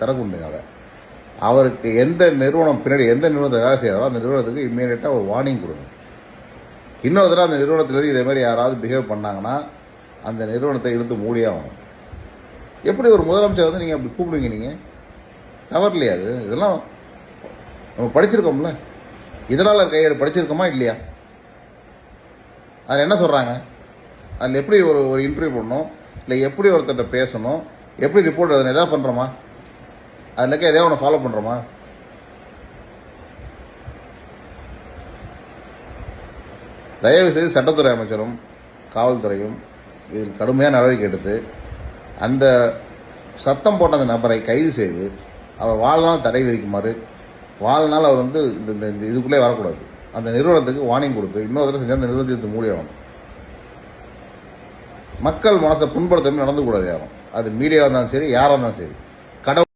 தரக்குண்டுங்க அவருக்கு எந்த நிறுவனம் பின்னாடி எந்த நிறுவனத்தை வேலை செய்யறோ அந்த நிறுவனத்துக்கு இம்மீடியட்டாக ஒரு வார்னிங் கொடுங்க. இன்னொரு தடவை அந்த நிறுவனத்திலேருந்து இதே மாதிரி யாராவது பிஹேவ் பண்ணாங்கன்னா அந்த நிறுவனத்தை இழுத்து மூடியாகணும். எப்படி ஒரு முதலமைச்சர் வந்து நீங்கள் அப்படி கூப்பிடுவீங்க? நீங்கள் தவறு இல்லையா? அது இதெல்லாம் நம்ம படிச்சிருக்கோம்ல, இதனால் கையெழு படிச்சிருக்கோமா இல்லையா? அதில் என்ன சொல்கிறாங்க? அதில் எப்படி ஒரு இன்டர்வியூ பண்ணணும், இல்லை எப்படி ஒருத்தர்கிட்ட பேசணும், எப்படி ரிப்போர்ட் அதை எதாவது பண்ணுறோமா? அதில் எதாவது ஒன்று ஃபாலோ பண்ணுறோமா? தயவுசெய்து சட்டத்துறை அமைச்சரும் காவல்துறையும் இதில் கடுமையான நடவடிக்கை எடுத்து அந்த சத்தம் போட்ட அந்த நபரை கைது செய்து அவர் வாழ்நாள் தடை விதிக்குமாறு, வாழ்நாள் அவர் வந்து இந்த இதுக்குள்ளே வரக்கூடாது, அந்த நிறுவனத்துக்கு வார்னிங் கொடுத்து இன்னொரு தடவை செஞ்சு அந்த நிறுவனத்தை மூடியாகணும். மக்கள் மனசை புண்படுத்த நடந்துக்கூடாது யாரும். அது மீடியாவாக இருந்தாலும் சரி, யாராக இருந்தாலும் சரி.